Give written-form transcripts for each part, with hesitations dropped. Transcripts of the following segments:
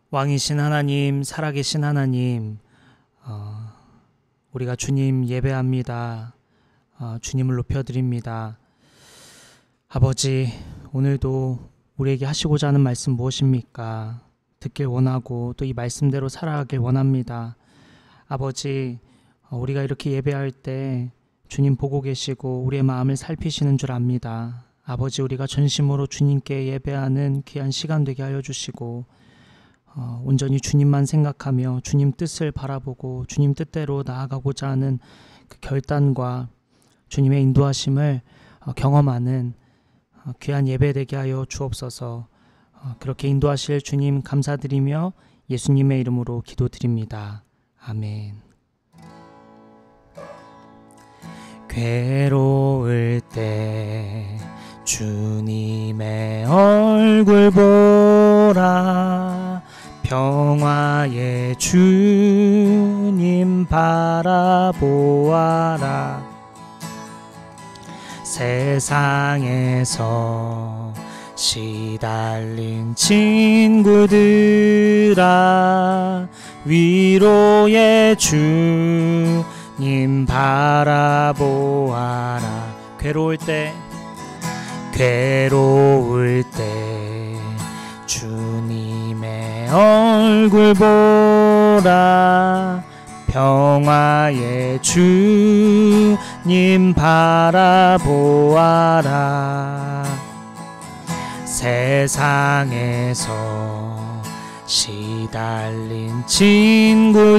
왕이신 하나님, 살아계신 하나님, 우리가 주님 예배합니다. 주님을 높여드립니다. 아버지, 오늘도 우리에게 하시고자 하는 말씀 무엇입니까? 듣길 원하고 또 이 말씀대로 살아가길 원합니다. 아버지, 우리가 이렇게 예배할 때 주님 보고 계시고 우리의 마음을 살피시는 줄 압니다. 아버지, 우리가 전심으로 주님께 예배하는 귀한 시간 되게 하여 주시고 온전히 주님만 생각하며 주님 뜻을 바라보고 주님 뜻대로 나아가고자 하는 그 결단과 주님의 인도하심을 경험하는 귀한 예배 되게 하여 주옵소서. 그렇게 인도하실 주님 감사드리며 예수님의 이름으로 기도드립니다. 아멘. 괴로울 때 주님의 얼굴 보라, 평화의 주님 바라보아라. 세상에서 시달린 친구들아, 위로의 주님 바라보아라. 괴로울 때 주님의 얼굴 보라, 평화의 주님 바라보아라. 세상에서 시달린 친구들아,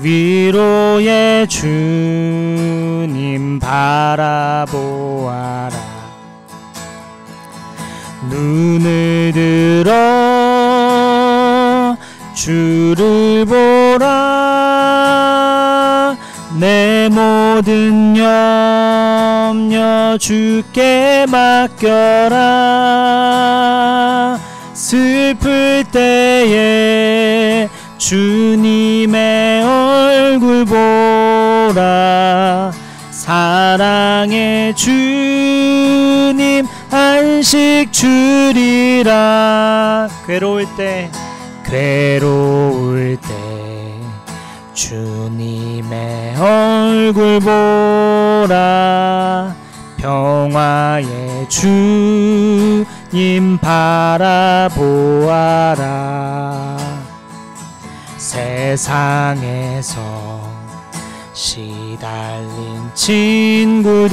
위로의 주님 바라보아라. 눈을 들어 주를 보라, 내 모든 염려 주께 맡겨라. 슬플 때에 주님의 얼굴 보라, 사랑의 주님 안식 주리라. 괴로울 때 주님의 얼굴 보라, 평화의 주님 바라보아라. 세상에서 시달린 친구들아,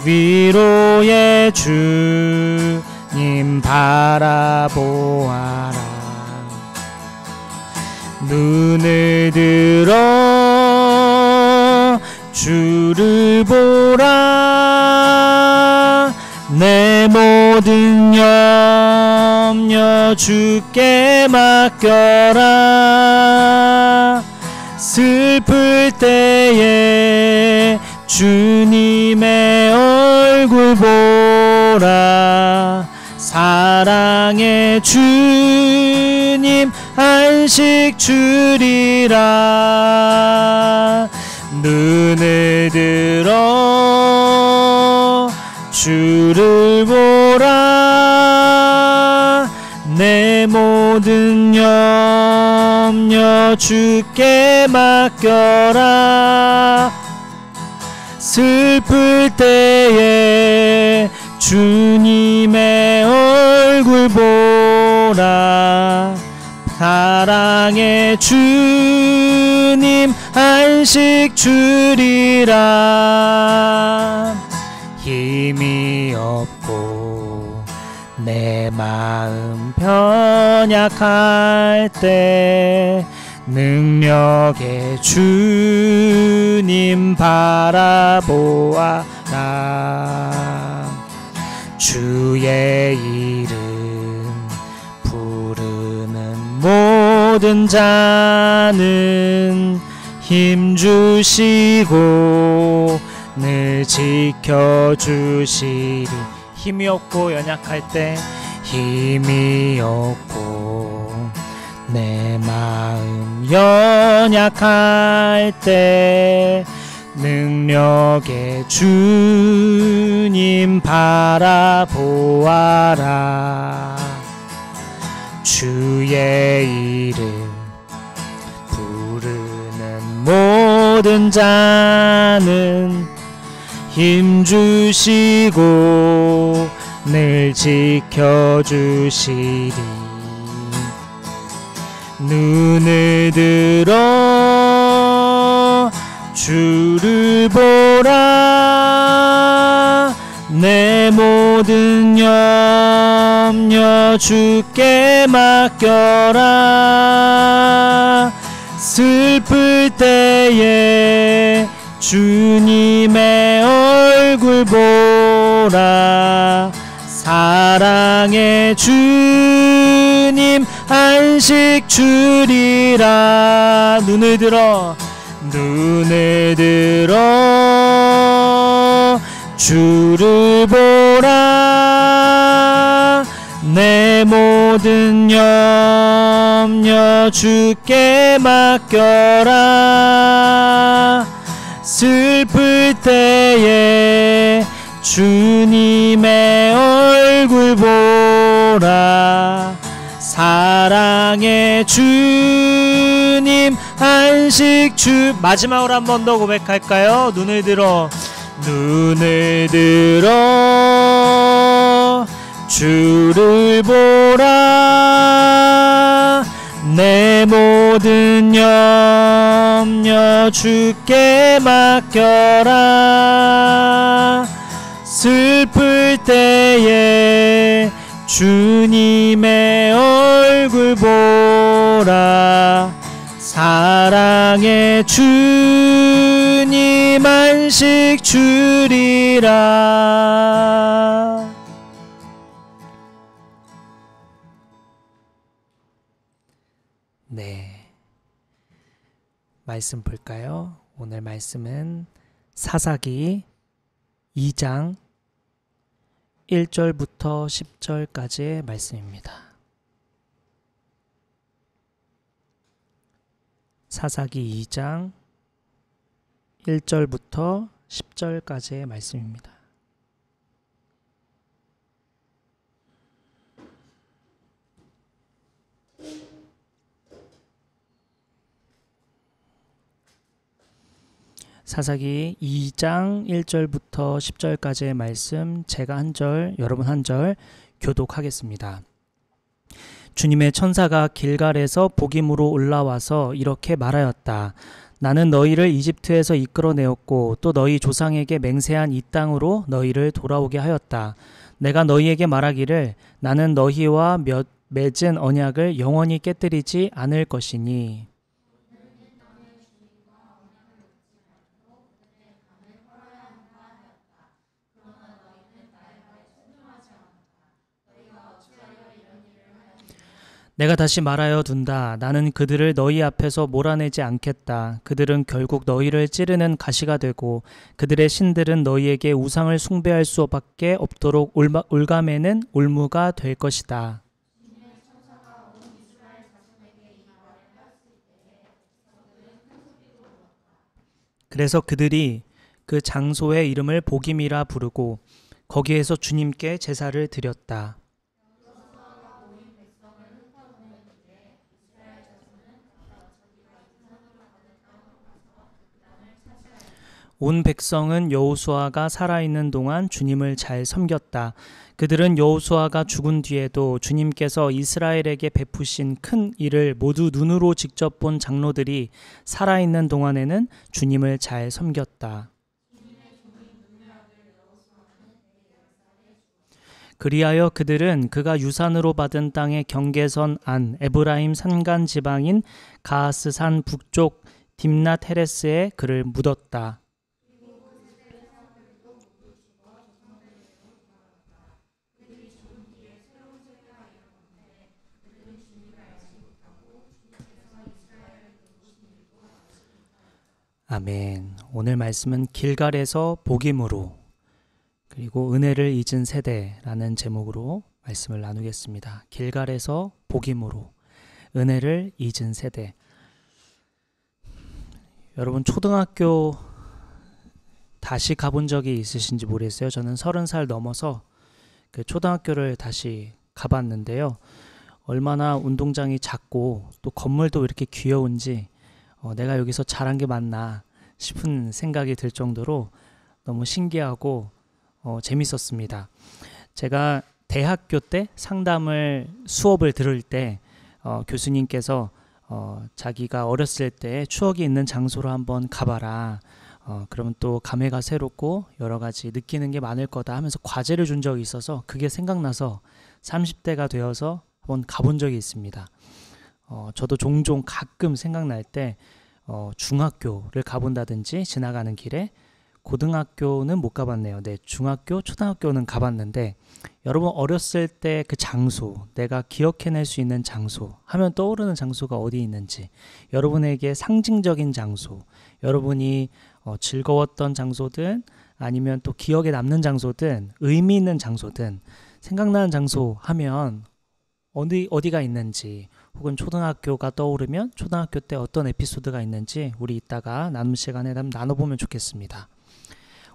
위로의 주님 바라보아라. 눈을 들어 주를 보라, 내 모든 염려 주께 맡겨라. 슬플 때에 주님의 얼굴 보라, 사랑의 주님 안식 주리라. 눈을 들어 주를 보라, 내 모든 염려 주께 맡겨라. 슬플 때에 주님의 얼굴 보라, 사랑의 주님 안식 주리라. 힘이 없고 내 마음 편약할 때 능력의 주님 바라보아라. 주의 이름 부르는 모든 자는 힘 주시고 늘 지켜주시리. 힘이 없고 연약할 때, 힘이 없고 내 마음 연약할 때 능력의 주님 주님 바라보아라. 주의 이름 부르는 모든 자는 힘주시고 늘 지켜주시리. 눈을 들어 주를 보라. 내 모든 염려 주께 맡겨라. 슬플 때에 주님의 얼굴 보라. 사랑의 주님 안식 주리라. 눈을 들어 주를 보라. 내 모든 염려 주께 맡겨라. 슬플 때에 주님의 얼굴 보라. 사랑의 주님 안식 주. 마지막으로 한 번 더 고백할까요? 눈을 들어 주를 보라. 내 모든 염려 주께 맡겨라. 슬플 때에 주님의 얼굴 보라. 사랑의 주님 안식 주리라. 네, 말씀 볼까요? 오늘 말씀은 사사기 2장 1절부터 10절까지의 말씀입니다. 사사기 2장 1절부터 10절까지의 말씀입니다. 사사기 2장 1절부터 10절까지의 말씀, 제가 한 절, 여러분 한 절 교독하겠습니다. 주님의 천사가 길갈에서 복임으로 올라와서 이렇게 말하였다. 나는 너희를 이집트에서 이끌어내었고 또 너희 조상에게 맹세한 이 땅으로 너희를 돌아오게 하였다. 내가 너희에게 말하기를 나는 너희와 맺은 언약을 영원히 깨뜨리지 않을 것이니 내가 다시 말하여 둔다. 나는 그들을 너희 앞에서 몰아내지 않겠다. 그들은 결국 너희를 찌르는 가시가 되고 그들의 신들은 너희에게 우상을 숭배할 수밖에 없도록 올가매는 올무가 될 것이다. 그래서 그들이 그 장소의 이름을 복임이라 부르고 거기에서 주님께 제사를 드렸다. 온 백성은 여호수아가 살아있는 동안 주님을 잘 섬겼다. 그들은 여호수아가 죽은 뒤에도 주님께서 이스라엘에게 베푸신 큰 일을 모두 눈으로 직접 본 장로들이 살아있는 동안에는 주님을 잘 섬겼다. 그리하여 그들은 그가 유산으로 받은 땅의 경계선 안 에브라임 산간 지방인 가하스산 북쪽 딥낫 헤레스에 그를 묻었다. 아멘. 오늘 말씀은 길갈에서 복임으로 그리고 은혜를 잊은 세대라는 제목으로 말씀을 나누겠습니다. 길갈에서 복임으로 은혜를 잊은 세대. 여러분 초등학교 다시 가본 적이 있으신지 모르겠어요. 저는 30살 넘어서 그 초등학교를 다시 가봤는데요. 얼마나 운동장이 작고 또 건물도 이렇게 귀여운지 내가 여기서 잘한 게 맞나 싶은 생각이 들 정도로 너무 신기하고 재밌었습니다. 제가 대학교 때 수업을 들을 때 교수님께서 자기가 어렸을 때 추억이 있는 장소로 한번 가봐라. 그러면 또 감회가 새롭고 여러 가지 느끼는 게 많을 거다 하면서 과제를 준 적이 있어서 그게 생각나서 30대가 되어서 한번 가본 적이 있습니다. 저도 종종 가끔 생각날 때 중학교를 가본다든지 지나가는 길에 고등학교는 못 가봤네요. 네, 중학교, 초등학교는 가봤는데 여러분 어렸을 때 그 장소, 내가 기억해낼 수 있는 장소 하면 떠오르는 장소가 어디 있는지, 여러분에게 상징적인 장소, 여러분이 즐거웠던 장소든 아니면 또 기억에 남는 장소든 의미 있는 장소든 생각나는 장소 하면 어디가 있는지, 혹은 초등학교가 떠오르면 초등학교 때 어떤 에피소드가 있는지 우리 이따가 나눔 시간에 나눠보면 좋겠습니다.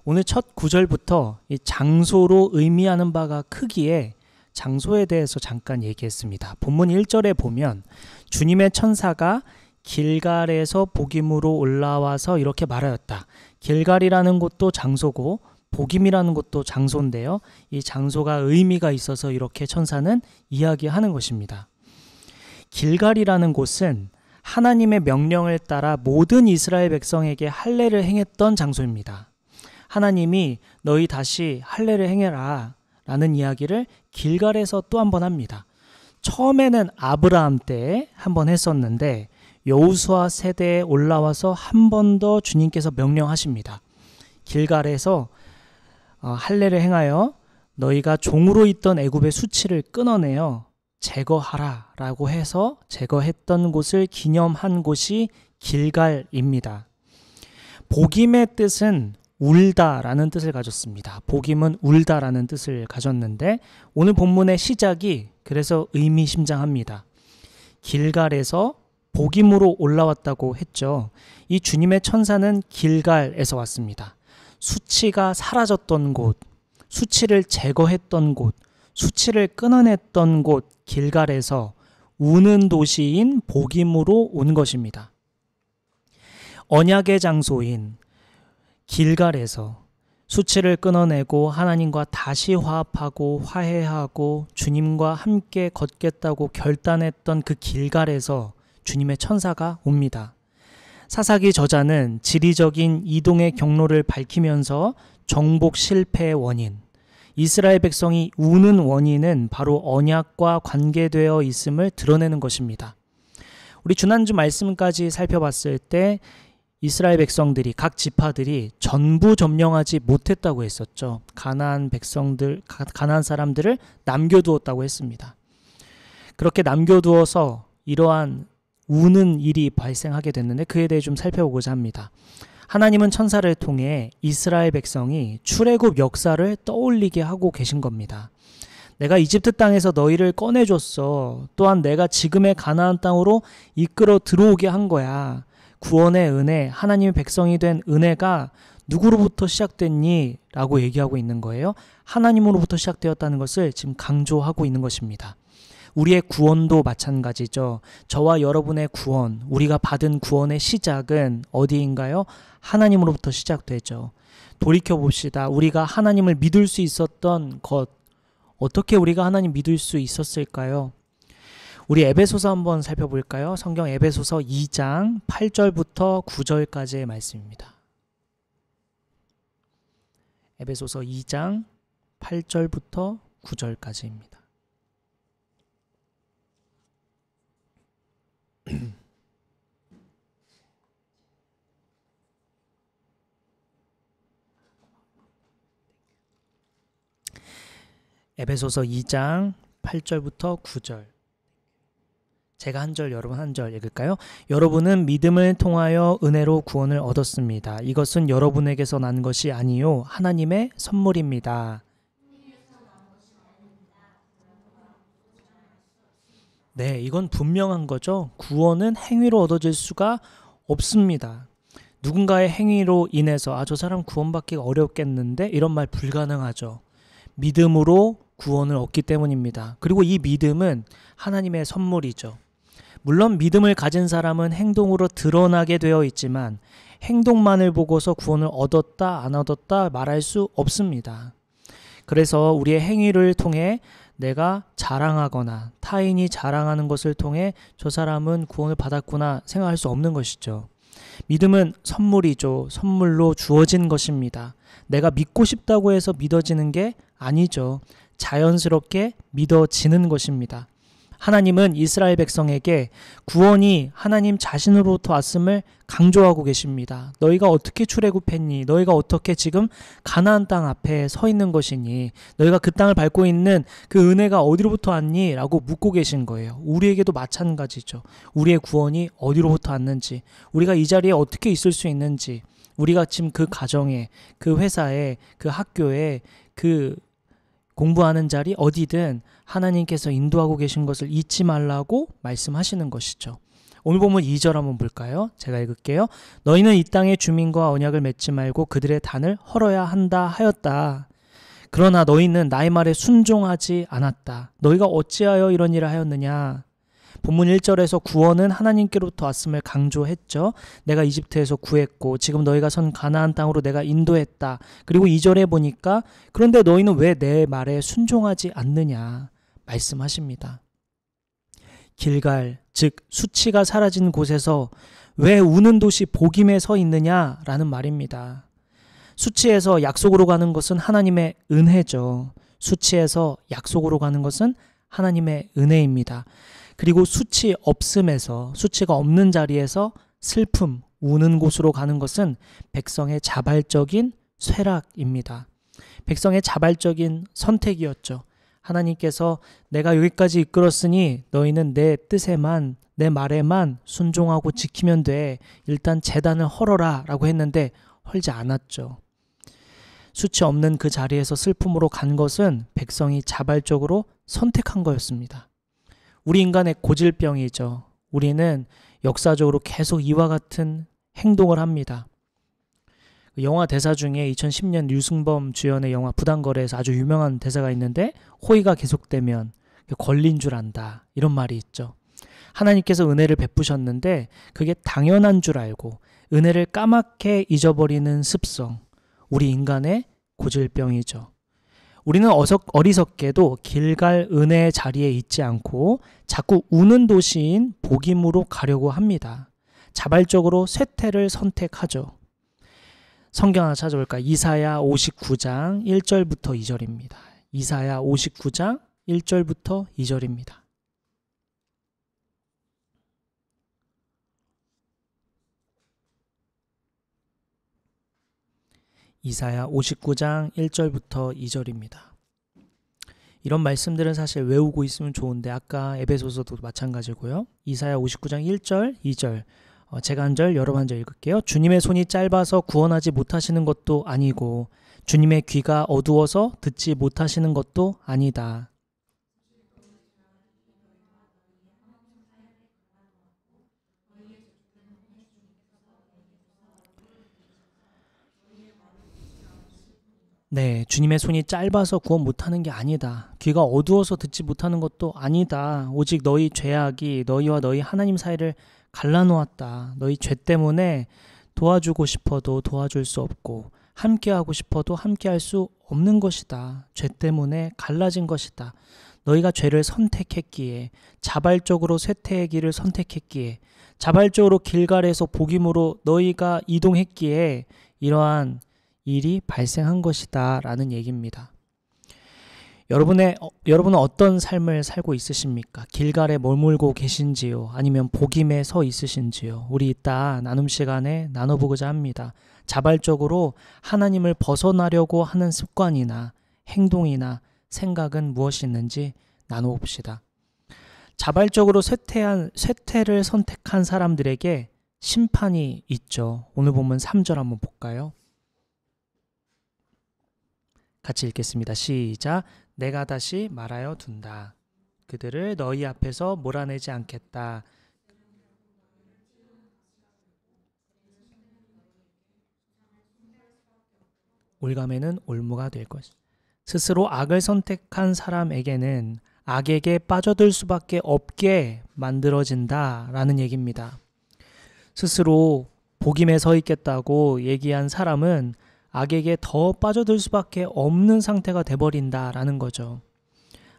오늘 첫 구절부터 이 장소로 의미하는 바가 크기에 장소에 대해서 잠깐 얘기했습니다. 본문 1절에 보면 주님의 천사가 길갈에서 복임으로 올라와서 이렇게 말하였다. 길갈이라는 곳도 장소고 복임이라는 곳도 장소인데요. 이 장소가 의미가 있어서 이렇게 천사는 이야기하는 것입니다. 길갈이라는 곳은 하나님의 명령을 따라 모든 이스라엘 백성에게 할례를 행했던 장소입니다. 하나님이 너희 다시 할례를 행해라 라는 이야기를 길갈에서 또 한 번 합니다. 처음에는 아브라함 때 한 번 했었는데 여호수아 세대에 올라와서 한 번 더 주님께서 명령하십니다. 길갈에서 할례를 행하여 너희가 종으로 있던 애굽의 수치를 끊어내어 제거하라 라고 해서 제거했던 곳을 기념한 곳이 길갈입니다. 복임의 뜻은 울다라는 뜻을 가졌습니다. 복임은 울다라는 뜻을 가졌는데 오늘 본문의 시작이 그래서 의미심장합니다. 길갈에서 복임으로 올라왔다고 했죠. 이 주님의 천사는 길갈에서 왔습니다. 수치가 사라졌던 곳, 수치를 제거했던 곳, 수치를 끊어냈던 곳 길갈에서 우는 도시인 복임으로 온 것입니다. 언약의 장소인 길갈에서 수치를 끊어내고 하나님과 다시 화합하고 화해하고 주님과 함께 걷겠다고 결단했던 그 길갈에서 주님의 천사가 옵니다. 사사기 저자는 지리적인 이동의 경로를 밝히면서 정복 실패의 원인, 이스라엘 백성이 우는 원인은 바로 언약과 관계되어 있음을 드러내는 것입니다. 우리 지난주 말씀까지 살펴봤을 때 이스라엘 백성들이, 각 지파들이 전부 점령하지 못했다고 했었죠. 가나안 사람들을 남겨두었다고 했습니다. 그렇게 남겨두어서 이러한 우는 일이 발생하게 됐는데 그에 대해 좀 살펴보고자 합니다. 하나님은 천사를 통해 이스라엘 백성이 출애굽 역사를 떠올리게 하고 계신 겁니다. 내가 이집트 땅에서 너희를 꺼내줬어. 또한 내가 지금의 가나안 땅으로 이끌어 들어오게 한 거야. 구원의 은혜, 하나님의 백성이 된 은혜가 누구로부터 시작됐니? 라고 얘기하고 있는 거예요. 하나님으로부터 시작되었다는 것을 지금 강조하고 있는 것입니다. 우리의 구원도 마찬가지죠. 저와 여러분의 구원, 우리가 받은 구원의 시작은 어디인가요? 하나님으로부터 시작되죠. 돌이켜봅시다. 우리가 하나님을 믿을 수 있었던 것, 어떻게 우리가 하나님 믿을 수 있었을까요? 우리 에베소서 한번 살펴볼까요? 성경 에베소서 2장 8절부터 9절까지의 말씀입니다. 에베소서 2장 8절부터 9절까지입니다. 에베소서 2장 8절부터 9절. 제가 한 절, 여러분 한 절 읽을까요? 여러분은 믿음을 통하여 은혜로 구원을 얻었습니다. 이것은 여러분에게서 난 것이 아니요 하나님의 선물입니다. 네, 이건 분명한 거죠. 구원은 행위로 얻어질 수가 없습니다. 누군가의 행위로 인해서 저 사람 구원받기가 어렵겠는데 이런 말 불가능하죠. 믿음으로 구원을 얻기 때문입니다. 그리고 이 믿음은 하나님의 선물이죠. 물론 믿음을 가진 사람은 행동으로 드러나게 되어 있지만 행동만을 보고서 구원을 얻었다 안 얻었다 말할 수 없습니다. 그래서 우리의 행위를 통해 내가 자랑하거나 타인이 자랑하는 것을 통해 저 사람은 구원을 받았구나 생각할 수 없는 것이죠. 믿음은 선물이죠. 선물로 주어진 것입니다. 내가 믿고 싶다고 해서 믿어지는 게 아니죠. 자연스럽게 믿어지는 것입니다. 하나님은 이스라엘 백성에게 구원이 하나님 자신으로부터 왔음을 강조하고 계십니다. 너희가 어떻게 출애굽했니? 너희가 어떻게 지금 가나안 땅 앞에 서 있는 것이니? 너희가 그 땅을 밟고 있는 그 은혜가 어디로부터 왔니? 라고 묻고 계신 거예요. 우리에게도 마찬가지죠. 우리의 구원이 어디로부터 왔는지, 우리가 이 자리에 어떻게 있을 수 있는지, 우리가 지금 그 가정에, 그 회사에, 그 학교에, 그 공부하는 자리 어디든 하나님께서 인도하고 계신 것을 잊지 말라고 말씀하시는 것이죠. 오늘 보면 2절 한번 볼까요? 제가 읽을게요. 너희는 이 땅의 주민과 언약을 맺지 말고 그들의 단을 헐어야 한다 하였다. 그러나 너희는 나의 말에 순종하지 않았다. 너희가 어찌하여 이런 일을 하였느냐? 본문 1절에서 구원은 하나님께로부터 왔음을 강조했죠. 내가 이집트에서 구했고 지금 너희가 선 가나안 땅으로 내가 인도했다. 그리고 2절에 보니까 그런데 너희는 왜 내 말에 순종하지 않느냐 말씀하십니다. 길갈, 즉 수치가 사라진 곳에서 왜 우는 도시 복임에 서 있느냐라는 말입니다. 수치에서 약속으로 가는 것은 하나님의 은혜죠. 수치에서 약속으로 가는 것은 하나님의 은혜입니다. 그리고 수치 없음에서, 수치가 없는 자리에서 슬픔, 우는 곳으로 가는 것은 백성의 자발적인 쇠락입니다. 백성의 자발적인 선택이었죠. 하나님께서 내가 여기까지 이끌었으니 너희는 내 뜻에만, 내 말에만 순종하고 지키면 돼. 일단 제단을 헐어라 라고 했는데 헐지 않았죠. 수치 없는 그 자리에서 슬픔으로 간 것은 백성이 자발적으로 선택한 거였습니다. 우리 인간의 고질병이죠. 우리는 역사적으로 계속 이와 같은 행동을 합니다. 영화 대사 중에 2010년 류승범 주연의 영화 부당거래에서 아주 유명한 대사가 있는데 호의가 계속되면 걸린 줄 안다 이런 말이 있죠. 하나님께서 은혜를 베푸셨는데 그게 당연한 줄 알고 은혜를 까맣게 잊어버리는 습성, 우리 인간의 고질병이죠. 우리는 어리석게도 길갈 은혜의 자리에 있지 않고 자꾸 우는 도시인 복임으로 가려고 합니다. 자발적으로 쇠퇴를 선택하죠. 성경 하나 찾아볼까요? 이사야 59장 1절부터 2절입니다. 이사야 59장 1절부터 2절입니다. 이사야 59장 1절부터 2절입니다. 이런 말씀들은 사실 외우고 있으면 좋은데 아까 에베소서도 마찬가지고요. 이사야 59장 1절, 2절 제가 한 절, 여러분 한 절 읽을게요. 주님의 손이 짧아서 구원하지 못하시는 것도 아니고 주님의 귀가 어두워서 듣지 못하시는 것도 아니다. 네, 주님의 손이 짧아서 구원 못하는 게 아니다. 귀가 어두워서 듣지 못하는 것도 아니다. 오직 너희 죄악이 너희와 너희 하나님 사이를 갈라놓았다. 너희 죄 때문에 도와주고 싶어도 도와줄 수 없고 함께하고 싶어도 함께할 수 없는 것이다. 죄 때문에 갈라진 것이다. 너희가 죄를 선택했기에, 자발적으로 쇠퇴의 길을 선택했기에, 자발적으로 길갈에서 복임으로 너희가 이동했기에 이러한 일이 발생한 것이다 라는 얘기입니다. 여러분은 어떤 삶을 살고 있으십니까? 길갈에 머물고 계신지요? 아니면 복임에 서 있으신지요? 우리 이따 나눔 시간에 나눠보고자 합니다. 자발적으로 하나님을 벗어나려고 하는 습관이나 행동이나 생각은 무엇이 있는지 나눠봅시다. 자발적으로 쇠퇴를 선택한 사람들에게 심판이 있죠. 오늘 보면 3절 한번 볼까요? 같이 읽겠습니다. 시작. 내가 다시 말하여 둔다. 그들을 너희 앞에서 몰아내지 않겠다. 올가매는 올무가 될 것이다. 스스로 악을 선택한 사람에게는 악에게 빠져들 수밖에 없게 만들어진다라는 얘기입니다. 스스로 복임에 서 있겠다고 얘기한 사람은 악에게 더 빠져들 수밖에 없는 상태가 돼버린다라는 거죠.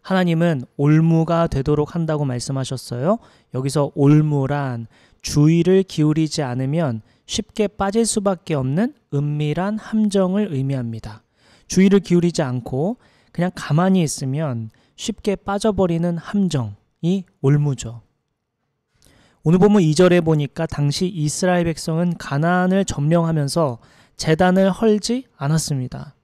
하나님은 올무가 되도록 한다고 말씀하셨어요. 여기서 올무란 주의를 기울이지 않으면 쉽게 빠질 수밖에 없는 은밀한 함정을 의미합니다. 주의를 기울이지 않고 그냥 가만히 있으면 쉽게 빠져버리는 함정이 올무죠. 오늘 본문 2절에 보니까 당시 이스라엘 백성은 가나안을 점령하면서 제단을 헐지 않았습니다.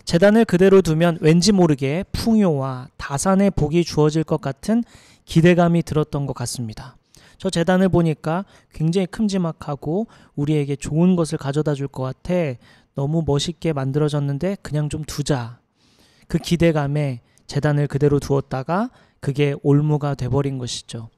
제단을 그대로 두면 왠지 모르게 풍요와 다산의 복이 주어질 것 같은 기대감이 들었던 것 같습니다. 저 제단을 보니까 굉장히 큼지막하고 우리에게 좋은 것을 가져다 줄 것 같아 너무 멋있게 만들어졌는데 그냥 좀 두자. 그 기대감에 제단을 그대로 두었다가 그게 올무가 돼버린 것이죠.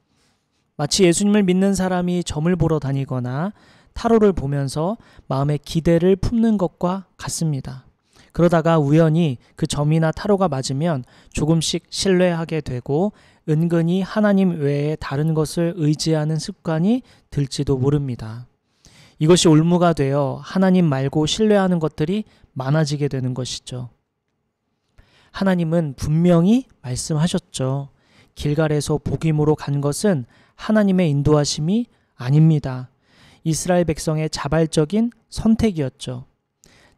마치 예수님을 믿는 사람이 점을 보러 다니거나 타로를 보면서 마음의 기대를 품는 것과 같습니다. 그러다가 우연히 그 점이나 타로가 맞으면 조금씩 신뢰하게 되고 은근히 하나님 외에 다른 것을 의지하는 습관이 들지도 모릅니다. 이것이 올무가 되어 하나님 말고 신뢰하는 것들이 많아지게 되는 것이죠. 하나님은 분명히 말씀하셨죠. 길갈에서 복임으로 간 것은 하나님의 인도하심이 아닙니다. 이스라엘 백성의 자발적인 선택이었죠.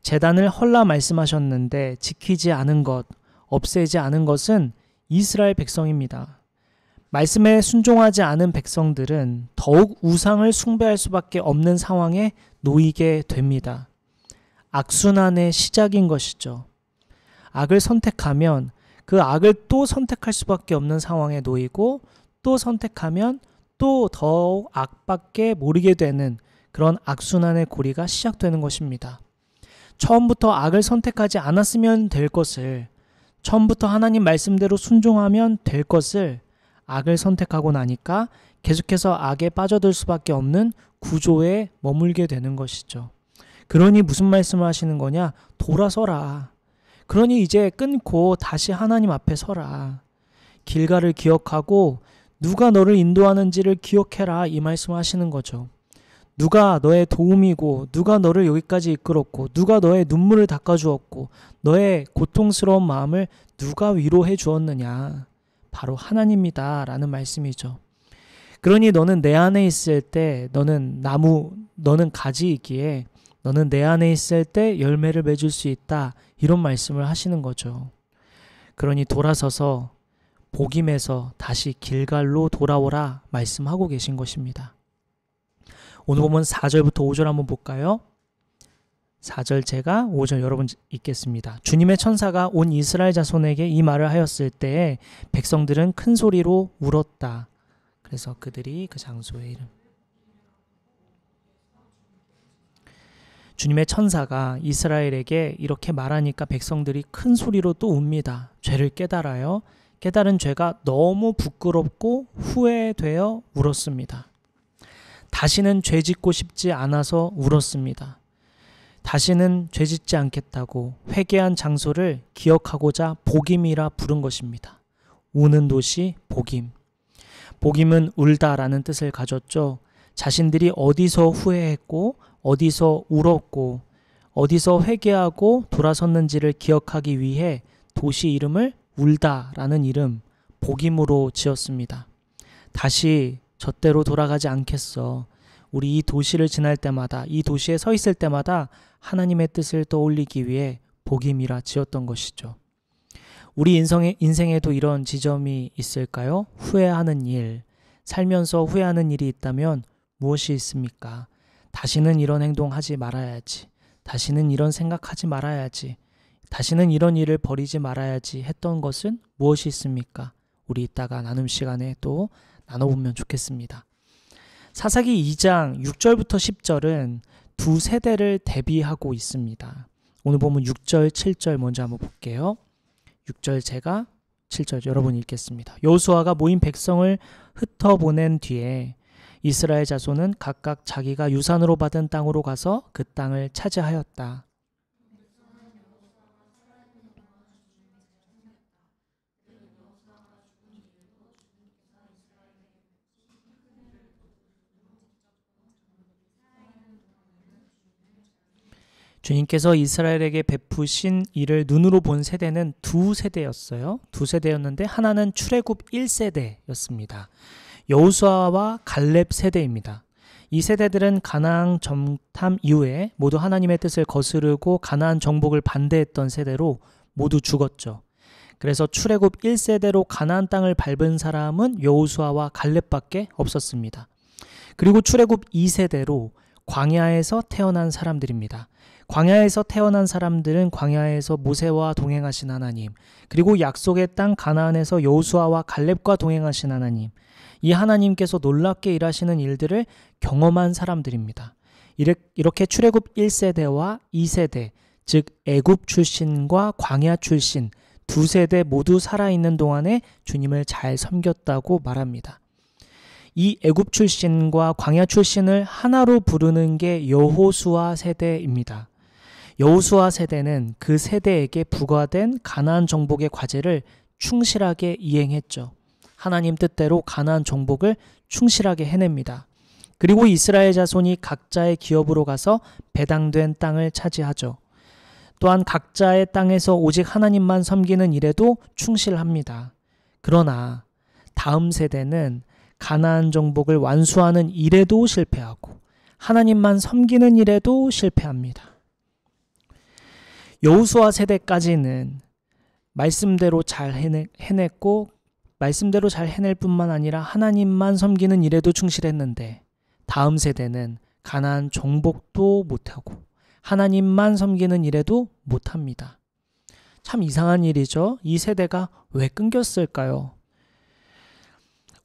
제단을 헐라 말씀하셨는데 지키지 않은 것, 없애지 않은 것은 이스라엘 백성입니다. 말씀에 순종하지 않은 백성들은 더욱 우상을 숭배할 수밖에 없는 상황에 놓이게 됩니다. 악순환의 시작인 것이죠. 악을 선택하면 그 악을 또 선택할 수밖에 없는 상황에 놓이고 또 선택하면 또 더욱 악밖에 모르게 되는 그런 악순환의 고리가 시작되는 것입니다. 처음부터 악을 선택하지 않았으면 될 것을, 처음부터 하나님 말씀대로 순종하면 될 것을 악을 선택하고 나니까 계속해서 악에 빠져들 수밖에 없는 구조에 머물게 되는 것이죠. 그러니 무슨 말씀을 하시는 거냐? 돌아서라. 그러니 이제 끊고 다시 하나님 앞에 서라. 길갈을 기억하고 누가 너를 인도하는지를 기억해라. 이 말씀을 하시는 거죠. 누가 너의 도움이고 누가 너를 여기까지 이끌었고 누가 너의 눈물을 닦아주었고 너의 고통스러운 마음을 누가 위로해 주었느냐. 바로 하나님이다 라는 말씀이죠. 그러니 너는 내 안에 있을 때 너는 가지이기에 너는 내 안에 있을 때 열매를 맺을 수 있다. 이런 말씀을 하시는 거죠. 그러니 돌아서서 복임에서 다시 길갈로 돌아오라 말씀하고 계신 것입니다. 오늘 보면 4절부터 5절 한번 볼까요? 4절 제가 5절 여러분 읽겠습니다. 주님의 천사가 온 이스라엘 자손에게 이 말을 하였을 때에 백성들은 큰 소리로 울었다. 그래서 그들이 그 장소의 이름. 주님의 천사가 이스라엘에게 이렇게 말하니까 백성들이 큰 소리로 또 웁니다. 죄를 깨달아요. 깨달은 죄가 너무 부끄럽고 후회되어 울었습니다. 다시는 죄 짓고 싶지 않아서 울었습니다. 다시는 죄 짓지 않겠다고 회개한 장소를 기억하고자 복임이라 부른 것입니다. 우는 도시 복임. 복임은 울다라는 뜻을 가졌죠. 자신들이 어디서 후회했고 어디서 울었고 어디서 회개하고 돌아섰는지를 기억하기 위해 도시 이름을 울다라는 이름 복임으로 지었습니다. 다시 젖대로 돌아가지 않겠어. 우리 이 도시를 지날 때마다 이 도시에 서 있을 때마다 하나님의 뜻을 떠올리기 위해 복임이라 지었던 것이죠. 우리 인생에도 이런 지점이 있을까요? 후회하는 일, 살면서 후회하는 일이 있다면 무엇이 있습니까? 다시는 이런 행동하지 말아야지. 다시는 이런 생각하지 말아야지. 다시는 이런 일을 벌이지 말아야지 했던 것은 무엇이 있습니까? 우리 이따가 나눔 시간에 또 나눠보면 좋겠습니다. 사사기 2장 6절부터 10절은 두 세대를 대비하고 있습니다. 오늘 보면 6절, 7절 먼저 한번 볼게요. 6절 제가 7절 여러분 읽겠습니다. 여호수아가 모인 백성을 흩어보낸 뒤에 이스라엘 자손은 각각 자기가 유산으로 받은 땅으로 가서 그 땅을 차지하였다. 주님께서 이스라엘에게 베푸신 이를 눈으로 본 세대는 두 세대였어요. 두 세대였는데 하나는 출애굽 1세대였습니다. 여호수아와 갈렙 세대입니다. 이 세대들은 가나안 정탐 이후에 모두 하나님의 뜻을 거스르고 가나안 정복을 반대했던 세대로 모두 죽었죠. 그래서 출애굽 1세대로 가나안 땅을 밟은 사람은 여호수아와 갈렙밖에 없었습니다. 그리고 출애굽 2세대로 광야에서 태어난 사람들입니다. 광야에서 태어난 사람들은 광야에서 모세와 동행하신 하나님, 그리고 약속의 땅 가나안에서 여호수아와 갈렙과 동행하신 하나님, 이 하나님께서 놀랍게 일하시는 일들을 경험한 사람들입니다. 이렇게 출애굽 1세대와 2세대, 즉 애굽 출신과 광야 출신 두 세대 모두 살아있는 동안에 주님을 잘 섬겼다고 말합니다. 이 애굽 출신과 광야 출신을 하나로 부르는 게 여호수아 세대입니다. 여호수아 세대는 그 세대에게 부과된 가나안 정복의 과제를 충실하게 이행했죠. 하나님 뜻대로 가나안 정복을 충실하게 해냅니다. 그리고 이스라엘 자손이 각자의 기업으로 가서 배당된 땅을 차지하죠. 또한 각자의 땅에서 오직 하나님만 섬기는 일에도 충실합니다. 그러나 다음 세대는 가나안 정복을 완수하는 일에도 실패하고 하나님만 섬기는 일에도 실패합니다. 여호수아 세대까지는 말씀대로 잘 해냈고 말씀대로 잘 해낼 뿐만 아니라 하나님만 섬기는 일에도 충실했는데 다음 세대는 가나안 정복도 못하고 하나님만 섬기는 일에도 못합니다. 참 이상한 일이죠. 이 세대가 왜 끊겼을까요?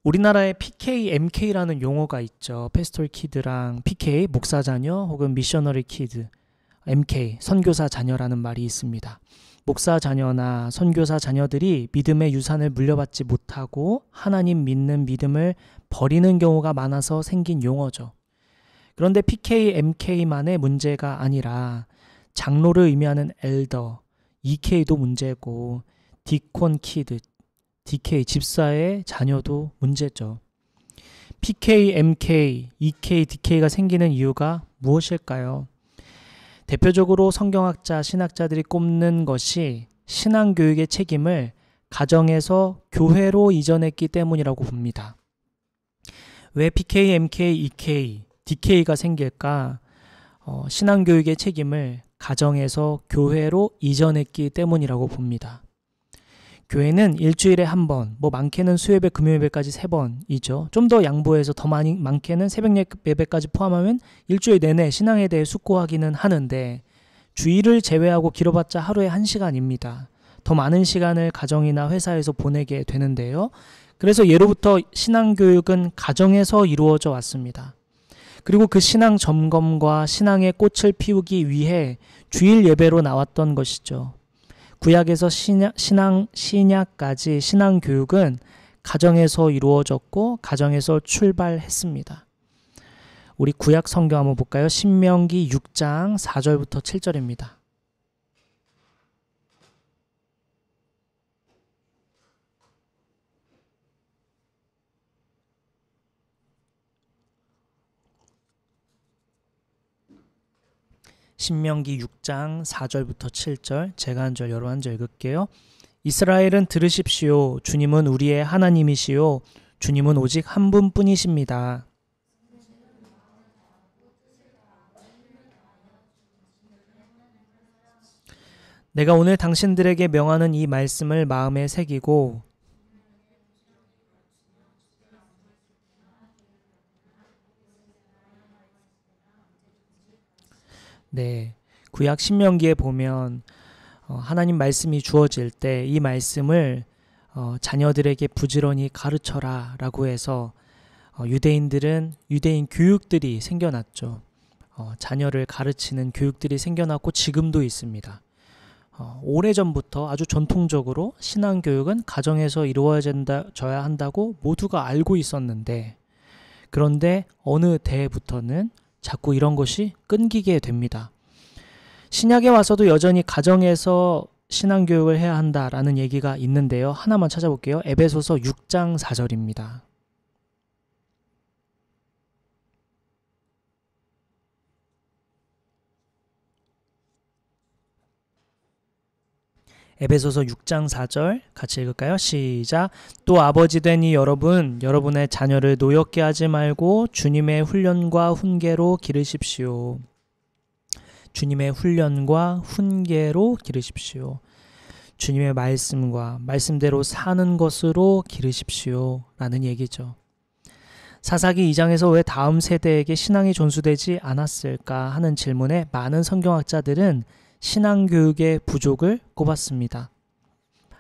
우리나라에 PK, MK라는 용어가 있죠. 패스톨 키드랑 PK, 목사 자녀 혹은 미셔너리 키드, MK, 선교사 자녀라는 말이 있습니다. 목사 자녀나 선교사 자녀들이 믿음의 유산을 물려받지 못하고 하나님 믿는 믿음을 버리는 경우가 많아서 생긴 용어죠. 그런데 PK, MK만의 문제가 아니라 장로를 의미하는 엘더, EK도 문제고 디콘 키드, DK, 집사의 자녀도 문제죠. PK, MK, EK, DK가 생기는 이유가 무엇일까요? 대표적으로 성경학자, 신학자들이 꼽는 것이 신앙교육의 책임을 가정에서 교회로 이전했기 때문이라고 봅니다. 왜 PK, MK, EK, DK가 생길까? 신앙교육의 책임을 가정에서 교회로 이전했기 때문이라고 봅니다. 교회는 일주일에 한 번, 많게는 수요예배, 금요예배까지 3번이죠. 좀 더 양보해서 더 많게는 새벽 예배까지 포함하면 일주일 내내 신앙에 대해 숙고하기는 하는데 주일을 제외하고 길어봤자 하루에 1시간입니다. 더 많은 시간을 가정이나 회사에서 보내게 되는데요. 그래서 예로부터 신앙교육은 가정에서 이루어져 왔습니다. 그리고 그 신앙 점검과 신앙의 꽃을 피우기 위해 주일 예배로 나왔던 것이죠. 구약에서 신약까지 신앙교육은 가정에서 이루어졌고 가정에서 출발했습니다. 우리 구약 성경 한번 볼까요? 신명기 6장 4절부터 7절입니다. 신명기 6장 4절부터 7절, 제가 한 절 여러 한 절 읽을게요. 이스라엘은 들으십시오. 주님은 우리의 하나님이시요 주님은 오직 한 분뿐이십니다. 내가 오늘 당신들에게 명하는 이 말씀을 마음에 새기고 구약 신명기에 보면 하나님 말씀이 주어질 때 이 말씀을 자녀들에게 부지런히 가르쳐라 라고 해서 유대인들은 유대인 교육들이 생겨났죠. 자녀를 가르치는 교육들이 생겨났고 지금도 있습니다. 오래전부터 아주 전통적으로 신앙교육은 가정에서 이루어져야 한다고 모두가 알고 있었는데 그런데 어느 때부터는 자꾸 이런 것이 끊기게 됩니다. 신약에 와서도 여전히 가정에서 신앙교육을 해야 한다라는 얘기가 있는데요. 하나만 찾아볼게요. 에베소서 6장 4절입니다. 에베소서 6장 4절 같이 읽을까요? 시작. 또 아버지 된 이 여러분, 여러분의 자녀를 노엽게 하지 말고 주님의 훈련과 훈계로 기르십시오. 주님의 훈련과 훈계로 기르십시오. 주님의 말씀과 말씀대로 사는 것으로 기르십시오 라는 얘기죠. 사사기 2장에서 왜 다음 세대에게 신앙이 전수되지 않았을까 하는 질문에 많은 성경학자들은 신앙교육의 부족을 꼽았습니다.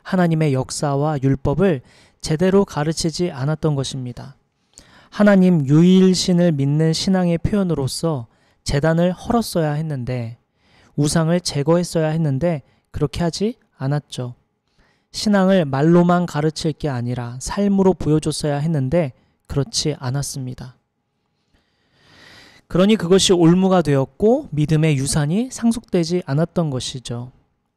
하나님의 역사와 율법을 제대로 가르치지 않았던 것입니다. 하나님 유일신을 믿는 신앙의 표현으로서 제단을 헐었어야 했는데, 우상을 제거했어야 했는데 그렇게 하지 않았죠. 신앙을 말로만 가르칠 게 아니라 삶으로 보여줬어야 했는데 그렇지 않았습니다. 그러니 그것이 올무가 되었고 믿음의 유산이 상속되지 않았던 것이죠.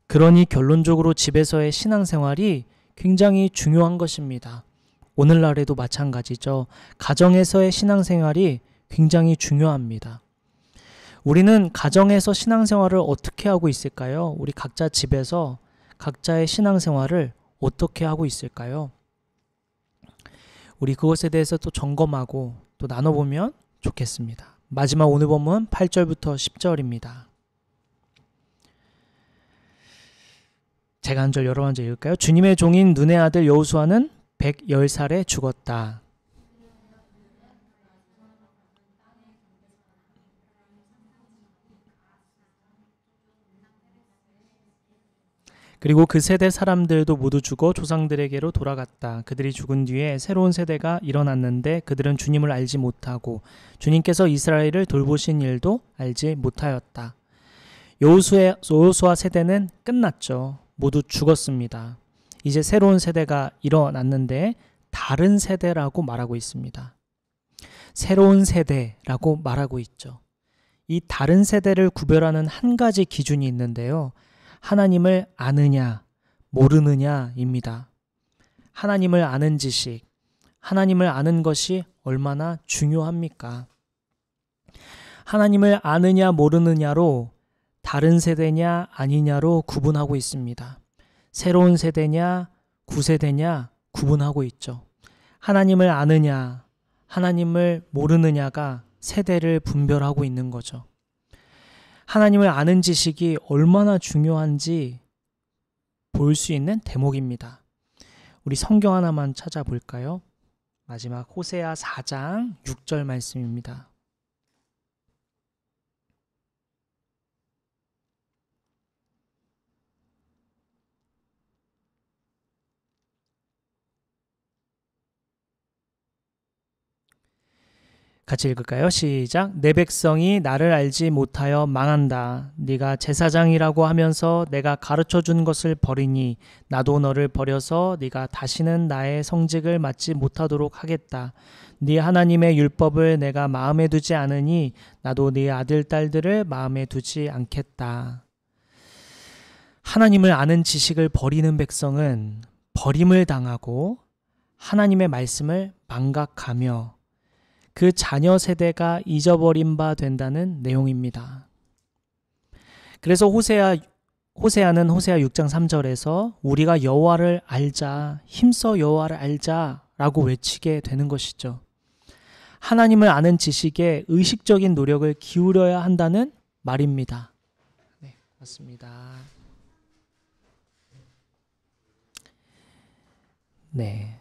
그러니 결론적으로 집에서의 신앙생활이 굉장히 중요한 것입니다. 오늘날에도 마찬가지죠. 가정에서의 신앙생활이 굉장히 중요합니다. 우리는 가정에서 신앙생활을 어떻게 하고 있을까요? 우리 각자 집에서 각자의 신앙생활을 어떻게 하고 있을까요? 우리 그것에 대해서 또 점검하고 또 나눠보면 좋겠습니다. 마지막 오늘 본문 8절부터 10절입니다. 제가 한 절 여러 번 읽을까요? 주님의 종인 눈의 아들 여호수아는 110살에 죽었다. 그리고 그 세대 사람들도 모두 죽어 조상들에게로 돌아갔다. 그들이 죽은 뒤에 새로운 세대가 일어났는데 그들은 주님을 알지 못하고 주님께서 이스라엘을 돌보신 일도 알지 못하였다. 여호수아 세대는 끝났죠. 모두 죽었습니다. 이제 새로운 세대가 일어났는데 다른 세대라고 말하고 있습니다. 새로운 세대라고 말하고 있죠. 이 다른 세대를 구별하는 한 가지 기준이 있는데요. 하나님을 아느냐, 모르느냐입니다. 하나님을 아는 지식, 하나님을 아는 것이 얼마나 중요합니까? 하나님을 아느냐, 모르느냐로 다른 세대냐, 아니냐로 구분하고 있습니다. 새로운 세대냐, 구세대냐 구분하고 있죠. 하나님을 아느냐, 하나님을 모르느냐가 세대를 분별하고 있는 거죠. 하나님을 아는 지식이 얼마나 중요한지 볼 수 있는 대목입니다. 우리 성경 하나만 찾아볼까요? 마지막 호세아 4장 6절 말씀입니다. 같이 읽을까요? 시작. 내 백성이 나를 알지 못하여 망한다. 네가 제사장이라고 하면서 내가 가르쳐준 것을 버리니 나도 너를 버려서 네가 다시는 나의 성직을 맡지 못하도록 하겠다. 네 하나님의 율법을 내가 마음에 두지 않으니 나도 네 아들 딸들을 마음에 두지 않겠다. 하나님을 아는 지식을 버리는 백성은 버림을 당하고 하나님의 말씀을 망각하며 그 자녀 세대가 잊어버린 바 된다는 내용입니다. 그래서 호세아는 호세아 6장 3절에서 우리가 여호와를 알자, 힘써 여호와를 알자라고 외치게 되는 것이죠. 하나님을 아는 지식에 의식적인 노력을 기울여야 한다는 말입니다. 네, 맞습니다. 네.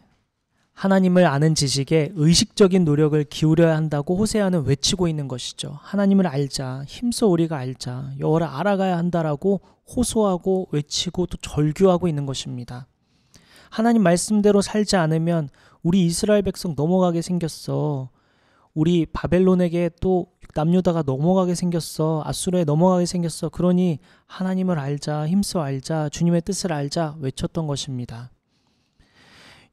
하나님을 아는 지식에 의식적인 노력을 기울여야 한다고 호세아는 외치고 있는 것이죠. 하나님을 알자, 힘써 우리가 알자, 여호와를 알아가야 한다라고 호소하고 외치고 또 절규하고 있는 것입니다. 하나님 말씀대로 살지 않으면 우리 이스라엘 백성 넘어가게 생겼어. 우리 바벨론에게 또 남유다가 넘어가게 생겼어. 아수르에 넘어가게 생겼어. 그러니 하나님을 알자, 힘써 알자, 주님의 뜻을 알자 외쳤던 것입니다.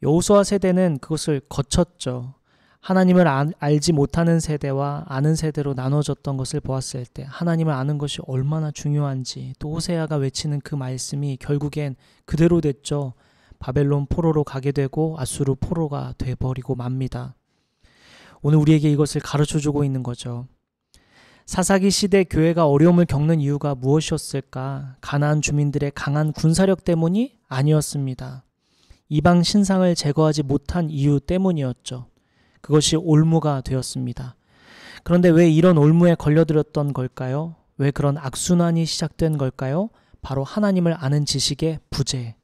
여호수아 세대는 그것을 거쳤죠. 하나님을 알지 못하는 세대와 아는 세대로 나눠졌던 것을 보았을 때 하나님을 아는 것이 얼마나 중요한지, 또 호세아가 외치는 그 말씀이 결국엔 그대로 됐죠. 바벨론 포로로 가게 되고 아수르 포로가 돼버리고 맙니다. 오늘 우리에게 이것을 가르쳐주고 있는 거죠. 사사기 시대 교회가 어려움을 겪는 이유가 무엇이었을까? 가나안 주민들의 강한 군사력 때문이 아니었습니다. 이방 신상을 제거하지 못한 이유 때문이었죠. 그것이 올무가 되었습니다. 그런데 왜 이런 올무에 걸려들었던 걸까요? 왜 그런 악순환이 시작된 걸까요? 바로 하나님을 아는 지식의 부재,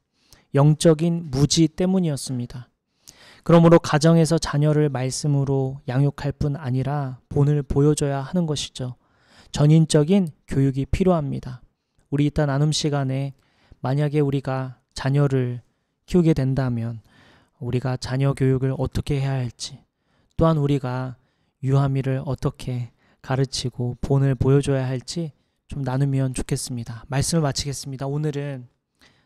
영적인 무지 때문이었습니다. 그러므로 가정에서 자녀를 말씀으로 양육할 뿐 아니라 본을 보여줘야 하는 것이죠. 전인적인 교육이 필요합니다. 우리 이따 나눔 시간에 만약에 우리가 자녀를 키우게 된다면 우리가 자녀 교육을 어떻게 해야 할지, 또한 우리가 유아미를 어떻게 가르치고 본을 보여줘야 할지 좀 나누면 좋겠습니다. 말씀을 마치겠습니다. 오늘은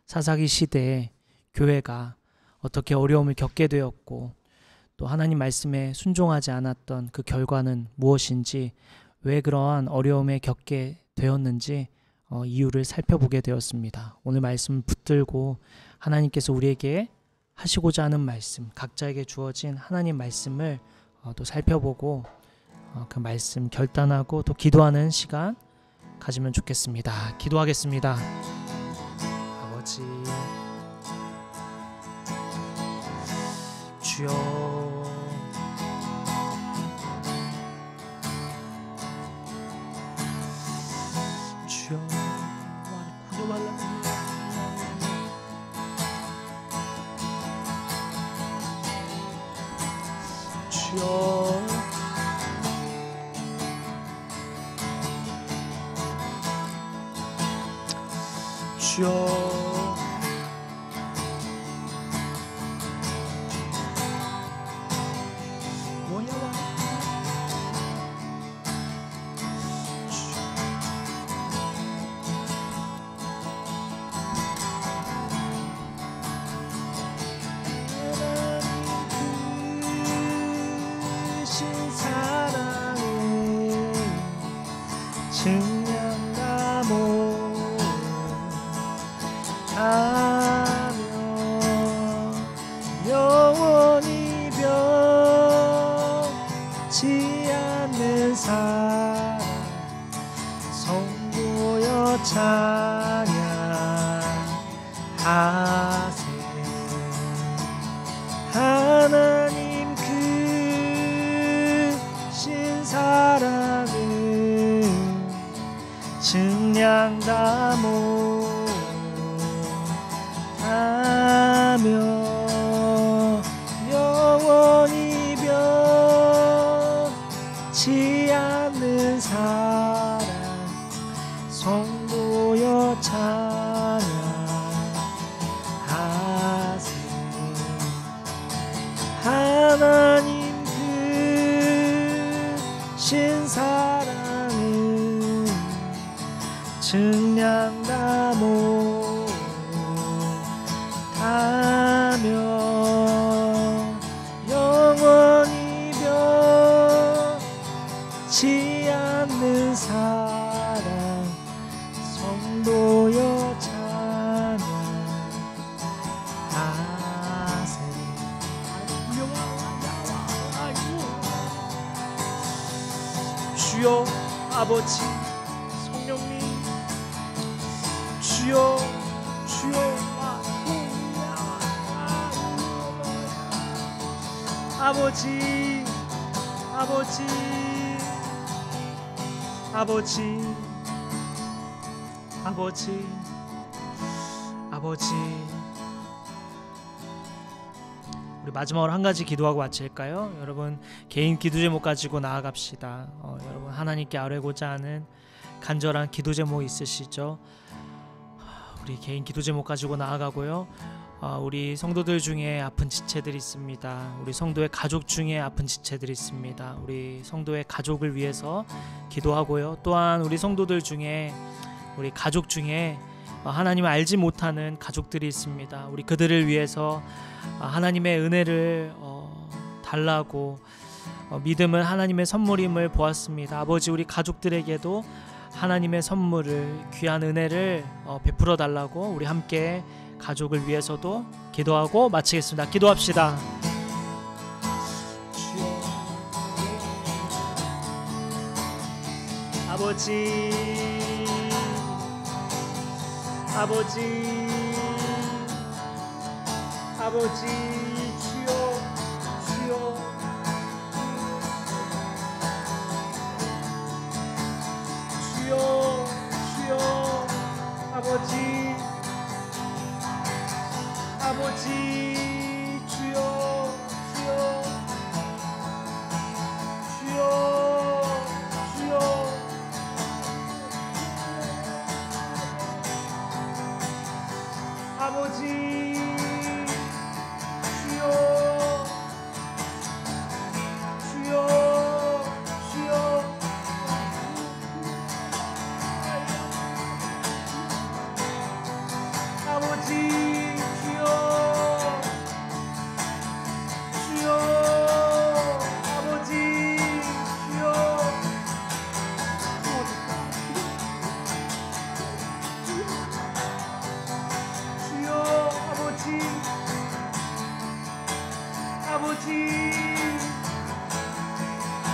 사사기 시대에 교회가 어떻게 어려움을 겪게 되었고 또 하나님 말씀에 순종하지 않았던 그 결과는 무엇인지, 왜 그러한 어려움에 겪게 되었는지 이유를 살펴보게 되었습니다. 오늘 말씀 붙들고 하나님께서 우리에게 하시고자 하는 말씀, 각자에게 주어진 하나님 말씀을 또 살펴보고 그 말씀 결단하고 또 기도하는 시간 가지면 좋겠습니다. 기도하겠습니다. 아버지, 주여, 주여, 주여, 주여, 영원히 변치 않는 사랑, 성도여 찬양하세. 하나님 크신 사랑은 증량다모 하며 영원히 변치 않는 사랑, 성도여 찬양하세. 하나님 크신 사랑은 증량다모 하며 영원히 변치 않는 사랑, 성도여 찬양하세. 주여, 아버지, 성령님, 주여, 주여, 아버지, 아버지, 아버지, 아버지, 아버지. 우리 마지막으로 한 가지 기도하고 마칠까요? 여러분, 개인 기도 제목 가지고 나아갑시다. 여러분, 하나님께 아뢰고자 하는 간절한 기도 제목 있으시죠? 우리 개인 기도 제목 가지고 나아가고요. 우리 성도들 중에 아픈 지체들이 있습니다. 우리 성도의 가족 중에 아픈 지체들이 있습니다. 우리 성도의 가족을 위해서 기도하고요. 또한 우리 성도들 중에, 우리 가족 중에 하나님을 알지 못하는 가족들이 있습니다. 우리 그들을 위해서 하나님의 은혜를 달라고, 믿음은 하나님의 선물임을 보았습니다. 아버지, 우리 가족들에게도 하나님의 선물을, 귀한 은혜를 베풀어 달라고 우리 함께 가족을 위해서도 기도하고 마치겠습니다. 기도합시다. 아버지, 아버지, 아버지, 주여, 주여, 주여, 주여, 아버지, 아버지, 주여, 주여, 주여, 주여, 아버지, 주여, 주여, 주여, 아버지, 주여, 주여, 아버지, 주여, 주여, 아버지, 아버지,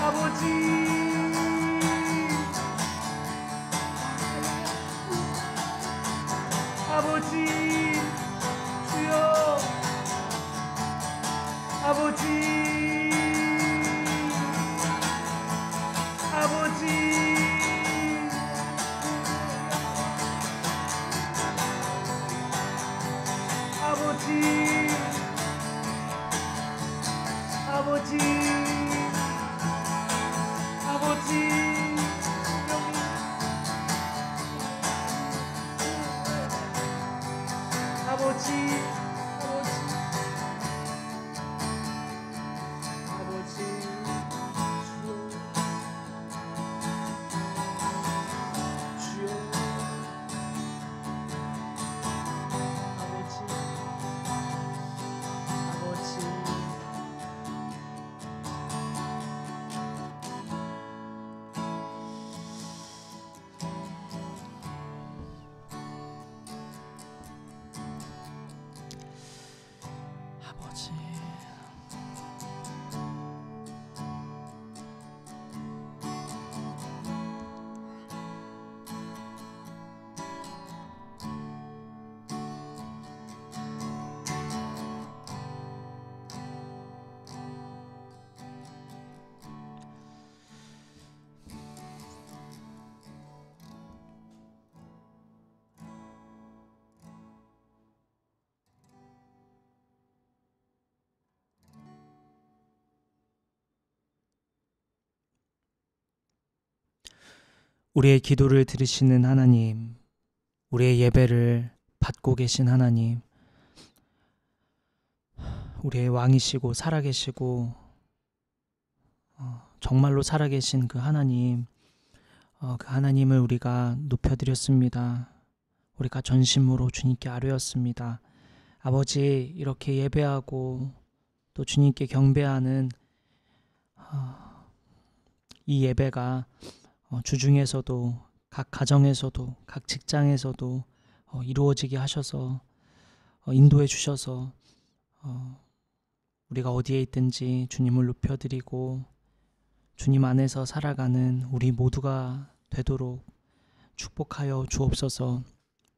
아버지, 아버지, 주여, 아버지, 아버지, 아버지, 아버지, 아버지, 아버지, 아버지, 주여, 주여, 아버지, 아버지, 아버지, 우리의 기도를 들으시는 하나님, 우리의 예배를 받고 계신 하나님, 우리의 왕이시고 살아계시고 정말로 살아계신 그 하나님, 그 하나님을 우리가 높여드렸습니다. 우리가 전심으로 주님께 아뢰었습니다. 아버지, 이렇게 예배하고 또 주님께 경배하는 이 예배가 주중에서도 각 가정에서도 각 직장에서도 이루어지게 하셔서 인도해 주셔서 우리가 어디에 있든지 주님을 높여드리고 주님 안에서 살아가는 우리 모두가 되도록 축복하여 주옵소서.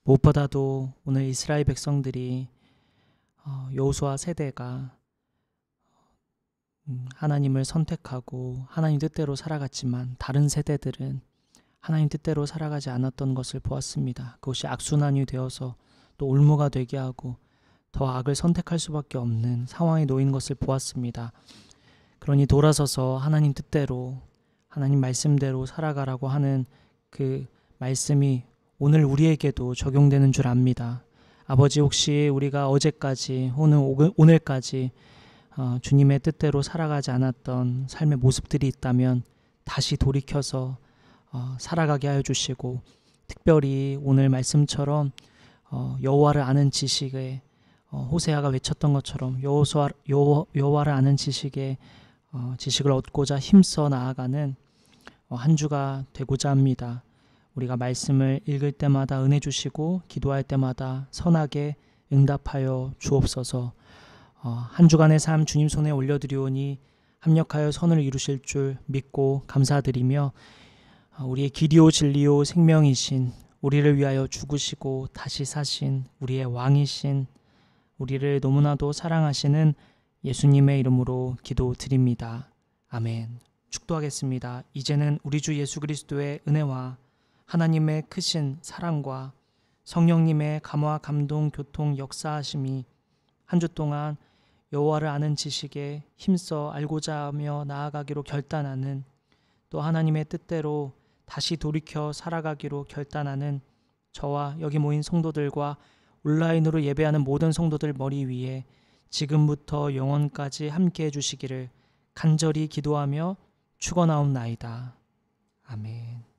무엇보다도 오늘 이스라엘 백성들이 여호수아 세대가 하나님을 선택하고 하나님 뜻대로 살아갔지만 다른 세대들은 하나님 뜻대로 살아가지 않았던 것을 보았습니다. 그것이 악순환이 되어서 또 올무가 되게 하고 더 악을 선택할 수밖에 없는 상황에 놓인 것을 보았습니다. 그러니 돌아서서 하나님 뜻대로 하나님 말씀대로 살아가라고 하는 그 말씀이 오늘 우리에게도 적용되는 줄 압니다. 아버지, 혹시 우리가 어제까지 오늘까지 주님의 뜻대로 살아가지 않았던 삶의 모습들이 있다면 다시 돌이켜서 살아가게 하여 주시고, 특별히 오늘 말씀처럼 여호와를 아는 지식에 호세아가 외쳤던 것처럼 여호와를 아는 지식에 지식을 얻고자 힘써 나아가는 한 주가 되고자 합니다. 우리가 말씀을 읽을 때마다 은혜 주시고 기도할 때마다 선하게 응답하여 주옵소서. 한 주간의 삶 주님 손에 올려드리오니 합력하여 선을 이루실 줄 믿고 감사드리며 우리의 길이요 진리요 생명이신, 우리를 위하여 죽으시고 다시 사신 우리의 왕이신, 우리를 너무나도 사랑하시는 예수님의 이름으로 기도드립니다. 아멘. 축도하겠습니다. 이제는 우리 주 예수 그리스도의 은혜와 하나님의 크신 사랑과 성령님의 감화 감동 교통 역사하심이 한 주 동안 여호와를 아는 지식에 힘써 알고자 하며 나아가기로 결단하는, 또 하나님의 뜻대로 다시 돌이켜 살아가기로 결단하는 저와 여기 모인 성도들과 온라인으로 예배하는 모든 성도들 머리 위에 지금부터 영원까지 함께 해주시기를 간절히 기도하며 축원하옵나이다. 아멘.